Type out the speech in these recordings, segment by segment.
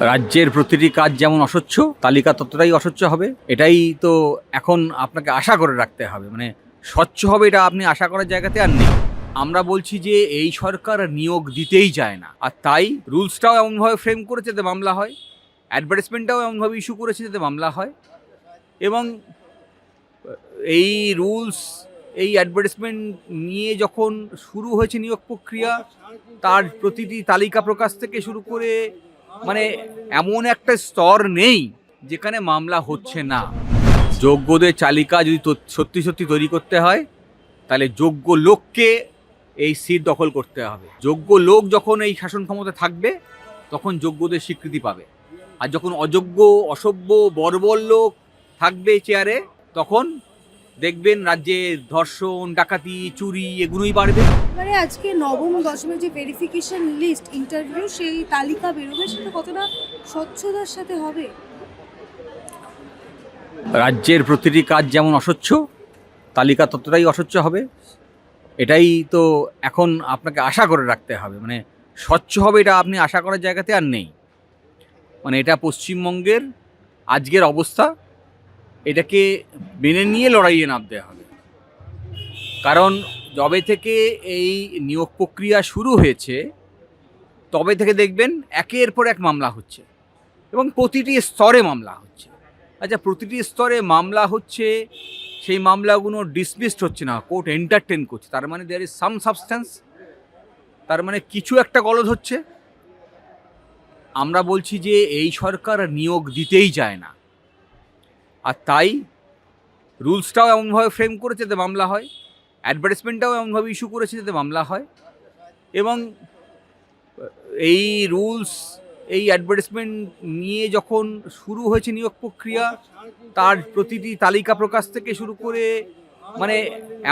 রাজ্যের প্রতিটি কাজ যেমন অস্বচ্ছ, তালিকা ততটাই অস্বচ্ছ হবে। এটাই তো এখন আপনাকে আশা করে রাখতে হবে। মানে স্বচ্ছ হবে এটা আপনি আশা করার জায়গাতে আর নেই। আমরা বলছি যে এই সরকার নিয়োগ দিতেই চায় না, আর তাই রুলসটাও এমনভাবে ফ্রেম করেছে যাতে মামলা হয়, অ্যাডভার্টাইজমেন্টটাও এমনভাবে ইস্যু করেছে যাতে মামলা হয়। এবং এই রুলস, এই অ্যাডভার্টাইজমেন্ট নিয়ে যখন শুরু হয়েছে নিয়োগ প্রক্রিয়া, তার প্রতিটি তালিকা প্রকাশ থেকে শুরু করে মানে এমন একটা স্তর নেই যেখানে মামলা হচ্ছে না। যোগ্যদের তালিকা যদি সত্যি সত্যি তৈরি করতে হয়, তাহলে যোগ্য লোককে এই সিট দখল করতে হবে। যোগ্য লোক যখন এই শাসন ক্ষমতা থাকবে, তখন যোগ্যদের স্বীকৃতি পাবে। আর যখন অযোগ্য, অসভ্য, বর্বর লোক থাকবে চেয়ারে, তখন দেখবেন রাজ্যে ধর্ষণ, ডাকাতি, চুরি এগুলোই বাড়বে। মানে আজকে নবম দশমের যে ভেরিফিকেশন লিস্ট, ইন্টারভিউ, সেই তালিকা বেরোবে, সেটা কতটা স্বচ্ছতার সাথে হবে? রাজ্যের প্রতিটি কাজ যেমন অস্বচ্ছ, তালিকা ততটাই অস্বচ্ছ হবে। এটাই তো এখন আপনাকে আশা করে রাখতে হবে। মানে স্বচ্ছ হবে এটা আপনি আশা করার জায়গাতে আর নেই। মানে এটা পশ্চিমবঙ্গের আজকের অবস্থা, এটাকে মেনে নিয়ে লড়াইয়ে নামতে হবে। কারণ যবে থেকে এই নিয়োগ প্রক্রিয়া শুরু হয়েছে, তবে থেকে দেখবেন একের পর এক মামলা হচ্ছে এবং প্রতিটি স্তরে মামলা হচ্ছে। আচ্ছা, প্রতিটি স্তরে মামলা হচ্ছে, সেই মামলাগুলো ডিসমিসড হচ্ছে না, কোর্ট এন্টারটেন করছে, তার মানে দেয়ার ইজ সাম সাবস্ট্যান্স, তার মানে কিছু একটা গলদ হচ্ছে। আমরা বলছি যে এই সরকার নিয়োগ দিতেই চায় না, আর তাই রুলসটাও এমনভাবে ফ্রেম করেছে যাতে মামলা হয়, অ্যাডভার্টাইজমেন্টটাও এমনভাবে ইস্যু করেছে যাতে মামলা হয়। এবং এই রুলস, এই অ্যাডভার্টাইজমেন্ট নিয়ে যখন শুরু হয়েছে নিয়োগ প্রক্রিয়া, তার প্রতিটি তালিকা প্রকাশ থেকে শুরু করে মানে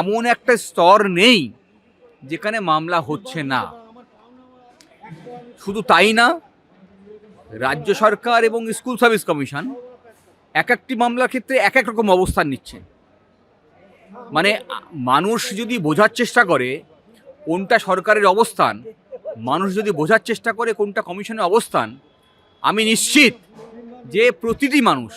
এমন একটা স্তর নেই যেখানে মামলা হচ্ছে না। শুধু তাই না, রাজ্য সরকার এবং স্কুল সার্ভিস কমিশন এক একটি মামলার ক্ষেত্রে এক এক রকম অবস্থান নিচ্ছে। মানে মানুষ যদি বোঝার চেষ্টা করে কোনটা সরকারের অবস্থান, মানুষ যদি বোঝার চেষ্টা করে কোনটা কমিশনের অবস্থান, আমি নিশ্চিত যে প্রতিটি মানুষ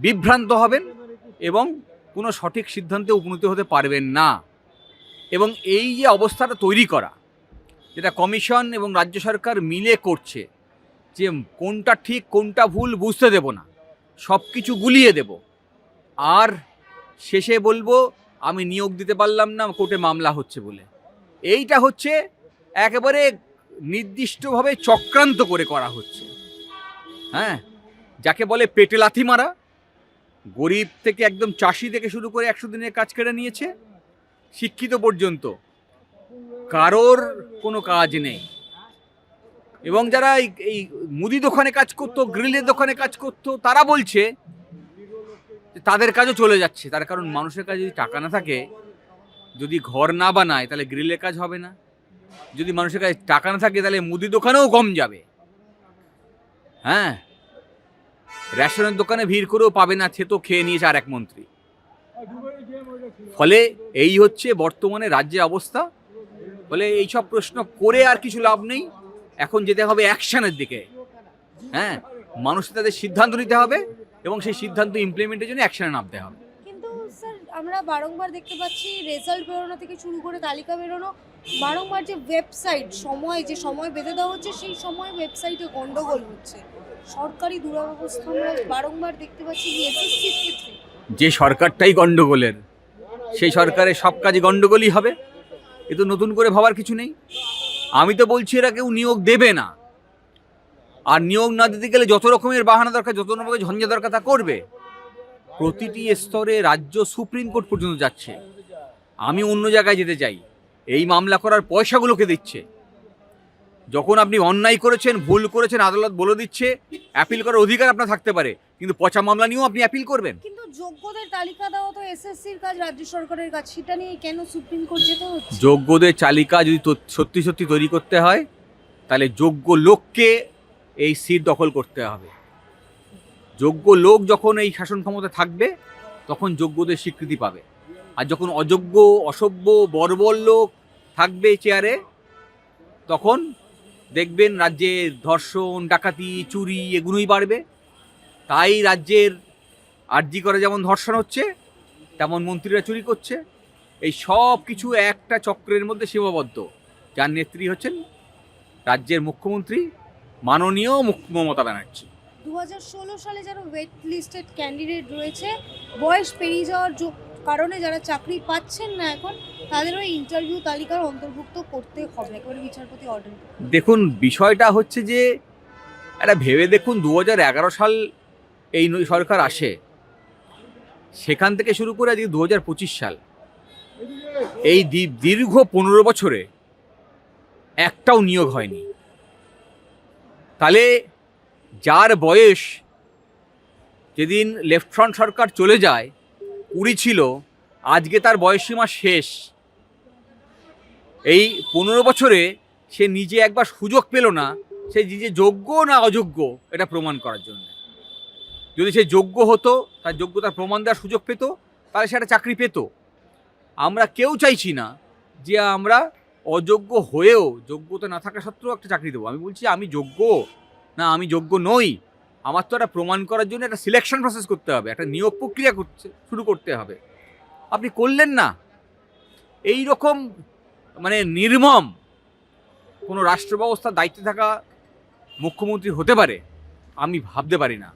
বিভ্রান্ত হবেন এবং কোনো সঠিক সিদ্ধান্তে উপনীত হতে পারবেন না। এবং এই যে অবস্থাটা তৈরি করা, যেটা কমিশন এবং রাজ্য সরকার মিলে করছে, যে কোনটা ঠিক কোনটা ভুল বুঝতে দেব না, সব কিছু গুলিয়ে দেব, আর শেষে বলবো আমি নিয়োগ দিতে পারলাম না, কোর্টে মামলা হচ্ছে বলে। এইটা হচ্ছে একেবারে নির্দিষ্টভাবে চক্রান্ত করে করা হচ্ছে। হ্যাঁ, যাকে বলে পেটে লাথি মারা। গরিব থেকে একদম চাষি থেকে শুরু করে 100 দিনের কাজ কেড়ে নিয়েছে, শিক্ষিত পর্যন্ত কারোর কোনো কাজ নেই। এবং যারা এই মুদি দোকানে কাজ করতো, গ্রিলের দোকানে কাজ করতো, তারা বলছে তাদের কাজও চলে যাচ্ছে। তার কারণ মানুষের কাছে যদি টাকা না থাকে, যদি ঘর না বানায়, তাহলে গ্রিলের কাজ হবে না। যদি মানুষের কাছে টাকা না থাকে, তাহলে মুদি দোকানেও কম যাবে। হ্যাঁ, রেশনের দোকানে ভিড় করেও পাবে না, সে তো খেয়ে নিয়েছে আর এক মন্ত্রী। ফলে এই হচ্ছে বর্তমানে রাজ্যের অবস্থা। ফলে এইসব প্রশ্ন করে আর কিছু লাভ নেই, এখন যেতে হবে অ্যাকশনের দিকে। হ্যাঁ, মানুষ তাদের সিদ্ধান্ত নিতে হবে এবং সেই সিদ্ধান্ত ইমপ্লিমেন্টের জন্য অ্যাকশনে নামতে হবে। কিন্তু স্যার, আমরা বারংবার দেখতে পাচ্ছি রেজাল্ট বেরোনো থেকে শুরু করে তালিকা বেরোনো, বারংবার যে ওয়েবসাইট, যে সময় বেঁধে দেওয়া হচ্ছে, সেই সময় ওয়েবসাইটে গন্ডগোল হচ্ছে। সরকারি দুরবস্থা আমরা বারংবার দেখতে পাচ্ছি এসএসসির ক্ষেত্রে। যে সরকারটাই গন্ডগোলের, সেই সরকারের সব কাজই গন্ডগোলই হবে। এ তো নতুন করে ভাবার কিছু নেই। আমি তো বলছি এরা কেউ নিয়োগ দেবে না, আর নিয়োগ না দিতে গেলে যত রকমের বাহানা দরকার, যত রকমের ঝঞ্ঝা দরকার তা করবে। প্রতিটি স্তরে রাজ্য সুপ্রিম কোর্ট পর্যন্ত যাচ্ছে। আমি অন্য জায়গায় যেতে চাই, এই মামলা করার পয়সাগুলোকে দিচ্ছে। যখন আপনি অন্যায় করেছেন, ভুল করেছেন, আদালত বলে দিচ্ছে অ্যাপিল করার অধিকার আপনার থাকতে পারে, কিন্তু পচা মামলা নিয়েও আপনি অ্যাপিল করবেন। কিন্তু যোগ্যদের তালিকা দেওয়া তো এসএসসির কাজ, রাজ্য সরকারের কাজ, সেটা নিয়ে কেন সুপ্রিম কোর্ট যেতে হচ্ছে? যোগ্যদের তালিকা যদি সত্যি সত্যি তৈরি করতে হয়, তাহলে যোগ্য লোককে এই সিট দখল করতে হবে। যোগ্য লোক যখন এই শাসন ক্ষমতা থাকবে, তখন যোগ্যদের স্বীকৃতি পাবে। আর যখন অযোগ্য, অসভ্য, বর্বর লোক থাকবে চেয়ারে, তখন দেখবেন রাজ্যে ধর্ষণ, ডাকাতি, চুরি এগুলোই বাড়বে। তাই রাজ্যের আরজি করে যেমন ধর্ষণ হচ্ছে, তেমন মন্ত্রীরা চুরি করছে। এই সব কিছু একটা চক্রের মধ্যে সীমাবদ্ধ, যার নেত্রী হচ্ছেন রাজ্যের মুখ্যমন্ত্রী মাননীয় মমতা ব্যানার্জি। 2016 সালে যারা ওয়েট লিস্টেড ক্যান্ডিডেট রয়েছে, বয়স পেরিয়ে যাওয়ার কারণে যারা চাকরি পাচ্ছেন না এখন, তাদেরও ইন্টারভিউ তালিকার অন্তর্ভুক্ত করতে হবে একেবারে বিচারপতি অর্ডার। দেখুন, বিষয়টা হচ্ছে যে একটা ভেবে দেখুন, 2011 সাল এই সরকার আসে, সেখান থেকে শুরু করে আজকে 2025 সাল, এই দীর্ঘ 15 বছরে একটাও নিয়োগ হয়নি। তাহলে যার বয়স যেদিন লেফট ফ্রন্ট সরকার চলে যায় 20 ছিল, আজকে তার বয়সসীমা শেষ। এই 15 বছরে সে নিজে একবার সুযোগ পেল না সে নিজে যোগ্য না অযোগ্য এটা প্রমাণ করার জন্য। যদি সে যোগ্য হতো, তার যোগ্যতার প্রমাণ দেওয়ার সুযোগ পেত, তাহলে সে একটা চাকরি পেত। আমরা কেউ চাইছি না যে আমরা অযোগ্য হয়েও, যোগ্যতা না থাকা সত্ত্বেও একটা চাকরি দেবো। আমি বলছি আমি যোগ্য না আমি যোগ্য নই, আমার তো একটা প্রমাণ করার জন্য একটা সিলেকশন প্রসেস করতে হবে, একটা নিয়োগ প্রক্রিয়া শুরু করতে হবে। আপনি করলেন না। এই রকম মানে নির্মম কোনো রাষ্ট্র ব্যবস্থার দায়িত্বে থাকা মুখ্যমন্ত্রী হতে পারে আমি ভাবতে পারি না।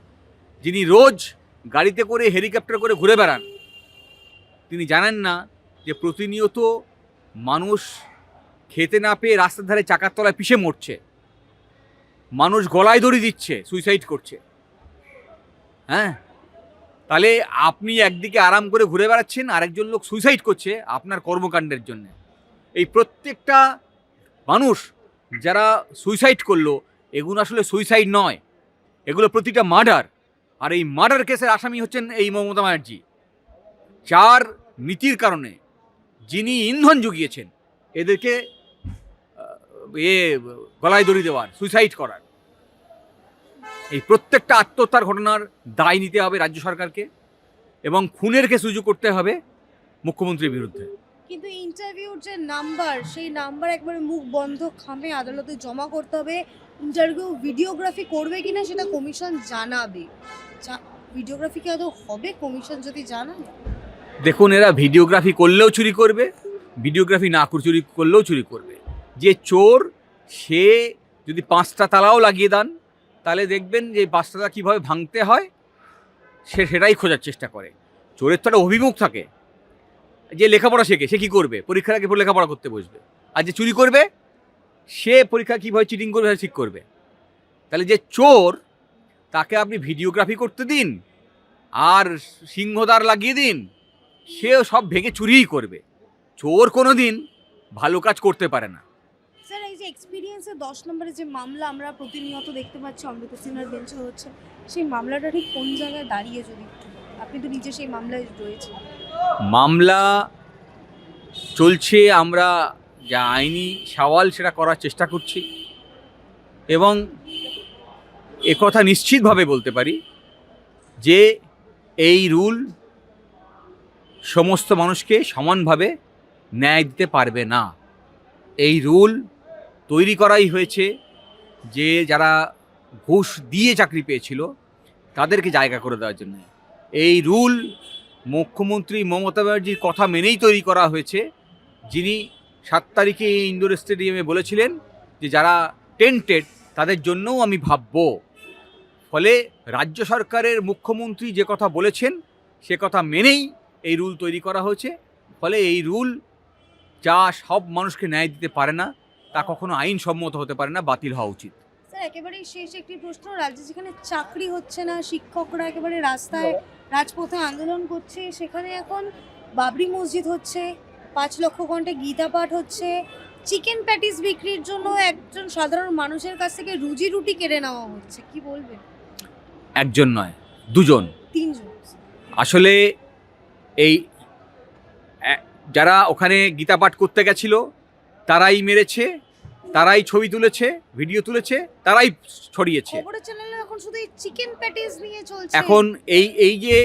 যিনি রোজ গাড়িতে করে, হেলিকপ্টার করে ঘুরে বেড়ান, তিনি জানেন না যে প্রতিনিয়ত মানুষ খেতে না পেয়ে রাস্তার ধারে চাকার তলায় পিষে মরছে, মানুষ গলায় দড়ি দিচ্ছে, সুইসাইড করছে। হ্যাঁ, তাহলে আপনি একদিকে আরাম করে ঘুরে বেড়াচ্ছেন, আরেকজন লোক সুইসাইড করছে আপনার কর্মকাণ্ডের জন্য। এই প্রত্যেকটা মানুষ যারা সুইসাইড করলো, এগুলো আসলে সুইসাইড নয়, এগুলো প্রতিটা মার্ডার। আর এই মার্ডার কেসের আসামি হচ্ছেন এই মমতা ব্যানার্জি, যার নীতির কারণে যিনি ইন্ধন জুগিয়েছেন এদেরকে গলায় দড়ি দেওয়ার, সুইসাইড করার। এই প্রত্যেকটা আত্মহত্যার ঘটনার দায় নিতে হবে রাজ্য সরকারকে, এবং খুনের কেস রুজু করতে হবে মুখ্যমন্ত্রীর বিরুদ্ধে। কিন্তু ইন্টারভিউর যে নাম্বার, সেই নাম্বার একবারে মুখ বন্ধ খামে আদালতে জমা করতে হবে। ইন্টারভিউ ভিডিওগ্রাফি করবে কিনা সেটা কমিশন জানাবে। ভিডিওগ্রাফি কি আদৌ হবে কমিশন যদি জানায়? দেখুন, এরা ভিডিওগ্রাফি করলেও চুরি করবে, ভিডিওগ্রাফি না চুরি করলেও চুরি করবে। যে চোর, সে যদি 5টা তালাও লাগিয়ে দেন, তাহলে দেখবেন যে 5টা তালা কীভাবে ভাঙতে হয় সে সেটাই খোঁজার চেষ্টা করে। চোরের তো একটা অভিমুখ থাকে। যে লেখাপড়া শেখে সে কী করবে? পরীক্ষার আগে লেখাপড়া করতে বসবে। আর যে চুরি করবে সে পরীক্ষা কীভাবে চিটিং করবে সেটা ঠিক করবে। তাহলে যে চোর, তাকে আপনি ভিডিওগ্রাফি করতে দিন আর সিংহদ্বার লাগিয়ে দিন, সেও সব ভেঙে চুরিই করবে। চোর কোনো দিন ভালো কাজ করতে পারে না। স্যার, এই যে এক্সপিরিয়েন্সে 10 নম্বরের যে মামলা আমরা প্রতিনিয়ত দেখতে পাচ্ছি অমৃতা সিনহার বেঞ্চে হচ্ছে, সেই মামলাটা ঠিক কোন জায়গায় দাঁড়িয়ে যদি একটু, আপনি তো নিজে সেই মামলায় রয়েছেন। মামলা চলছে, আমরা যা আইনি সওয়াল সেটা করার চেষ্টা করছি, এবং একথা নিশ্চিতভাবে বলতে পারি যে এই রুল সমস্ত মানুষকে সমানভাবে ন্যায় দিতে পারবে না। এই রুল তৈরি করাই হয়েছে যে যারা ঘুষ দিয়ে চাকরি পেয়েছিল তাদেরকে জায়গা করে দেওয়ার জন্য। এই রুল মুখ্যমন্ত্রী মমতা ব্যানার্জির কথা মেনেই তৈরি করা হয়েছে, যিনি 7 তারিখে ইন্ডোর স্টেডিয়ামে বলেছিলেন যে যারা টেন্টেড তাদের জন্যও আমি ভাবব। ফলে রাজ্য সরকারের মুখ্যমন্ত্রী যে কথা বলেছেন সে কথা মেনেই এই রুল তৈরি করা হয়েছে। ফলে এই রুল যা সব মানুষকে ন্যায় দিতে পারে না, তা কখনো আইনসম্মত হতে পারে না, বাতিল হওয়া উচিত। স্যার, একেবারেই শেষ একটি প্রশ্ন। রাজ্যে যেখানে চাকরি হচ্ছে না, শিক্ষকরা একেবারে রাস্তায় রাজপথে আন্দোলন করছে, সেখানে এখন বাবরি মসজিদ হচ্ছে, 5 লক্ষ ঘন্টা গীতা পাঠ হচ্ছে, চিকেন প্যাটিস বিক্রির জন্য একজন সাধারণ মানুষের কাছ থেকে রুজি রুটি কেড়ে নেওয়া হচ্ছে, কি বলবেন? একজন নয়, 2জন, 3জন। আসলে এই যারা ওখানে গীতা পাঠ করতে গেছিল তারাই মেরেছে, তারাই ছবি তুলেছে, ভিডিও তুলেছে, তারাই ছড়িয়েছে। খবরের চ্যানেলে এখন শুধু এই চিকেন প্যাটিস নিয়ে চলছে। এখন এই যে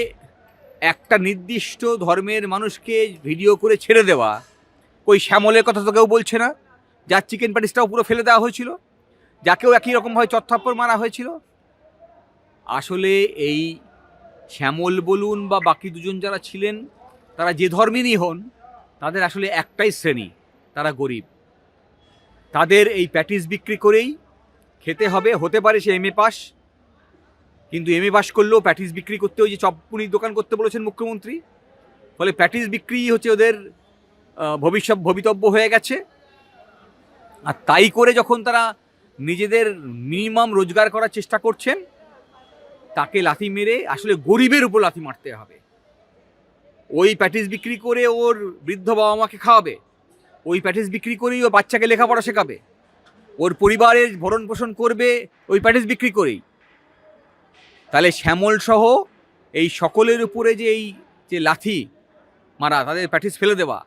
একটা নির্দিষ্ট ধর্মের মানুষকে ভিডিও করে ছেড়ে দেওয়া, ওই শ্যামলের কথা তো কেউ বলছে না, যার চিকেন প্যাটিসটাও পুরো ফেলে দেওয়া হয়েছিল। যাকেও একই রকমভাবে চত্থাপ্পড় মারা হয়েছিল। আসলে এই শ্যামল বলুন বা বাকি দুজন যারা ছিলেন, তারা যে ধর্মেরই হন, তাদের আসলে একটাই শ্রেণী, তারা গরিব। তাদের এই প্যাটিস বিক্রি করেই খেতে হবে। হতে পারে সে এমএ পাস, কিন্তু এমএ পাস করলেও প্যাটিস বিক্রি করতে, ওই যে চপপুরির দোকান করতে বলেছেন মুখ্যমন্ত্রী, ফলে প্যাটিস বিক্রি হচ্ছে ওদের ভবিতব্য হয়ে গেছে। আর তাই করে যখন তারা নিজেদের মিনিমাম রোজগার করার চেষ্টা করছেন, তাকে লাথি মেরে আসলে গরিবের উপর লাথি মারতে হবে। ওই প্যাটিস বিক্রি করে ওর বৃদ্ধ বাবা মাকে খাওয়াবে, ওই প্যাটিস বিক্রি করেই ও বাচ্চাকে লেখাপড়া শেখাবে, ওর পরিবারের ভরণ পোষণ করবে ওই প্যাটিস বিক্রি করেই। তাহলে শ্যামল সহ এই সকলের উপরে যে এই যে লাথি মারা, তাদের প্যাটিস ফেলে দেওয়া,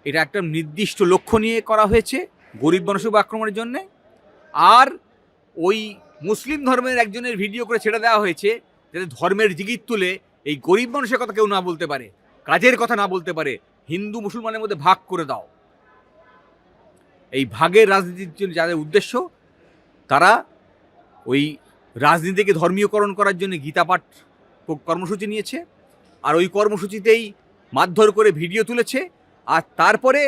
এটা একটা নির্দিষ্ট লক্ষ্য নিয়ে করা হয়েছে গরিব মানুষের উপর আক্রমণের জন্যে। আর ওই মুসলিম ধর্মের একজনের ভিডিও করে ছেড়ে দেওয়া হয়েছে, যাতে ধর্মের জিগির তুলে এই গরিব মানুষের কথা কেউ না বলতে পারে, কাজের কথা না বলতে পারে। হিন্দু মুসলমানের মধ্যে ভাগ করে দাও। এই ভাগের রাজনীতির জন্য যাদের উদ্দেশ্য, তারা ওই রাজনীতিকে ধর্মীয়করণ করার জন্য গীতা পাঠ কর্মসূচি নিয়েছে। আর ওই কর্মসূচিতেই মারধর করে ভিডিও তুলেছে। আর তারপরে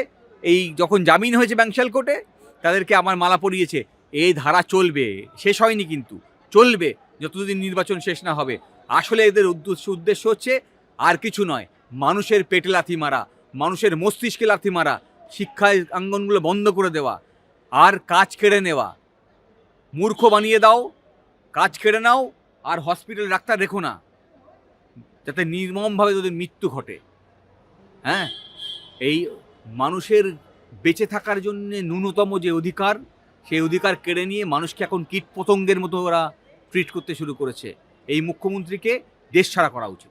এই যখন জামিন হয়েছে ব্যাংশাল কোর্টে, তাদেরকে আমার মালা পরিয়েছে। এই ধারা চলবে, শেষ হয়নি কিন্তু, চলবে যতদিন নির্বাচন শেষ না হবে। আসলে এদের উদ্দেশ্য হচ্ছে আর কিছু নয়, মানুষের পেটে লাথি মারা, মানুষের মস্তিষ্কে লাথি মারা, শিক্ষায় আঙ্গনগুলো বন্ধ করে দেওয়া, আর কাজ কেড়ে নেওয়া। মূর্খ বানিয়ে দাও, কাজ কেড়ে নাও, আর হসপিটাল ডাক্তার রেখো না, যাতে নির্মমভাবে তাদের মৃত্যু ঘটে। হ্যাঁ, এই মানুষের বেঁচে থাকার জন্য ন্যূনতম যে অধিকার, সেই অধিকার কেড়ে নিয়ে মানুষকে এখন কীট পতঙ্গের মতো ওরা ট্রিট করতে শুরু করেছে। এই মুখ্যমন্ত্রীকে দেশ ছাড়া করা উচিত।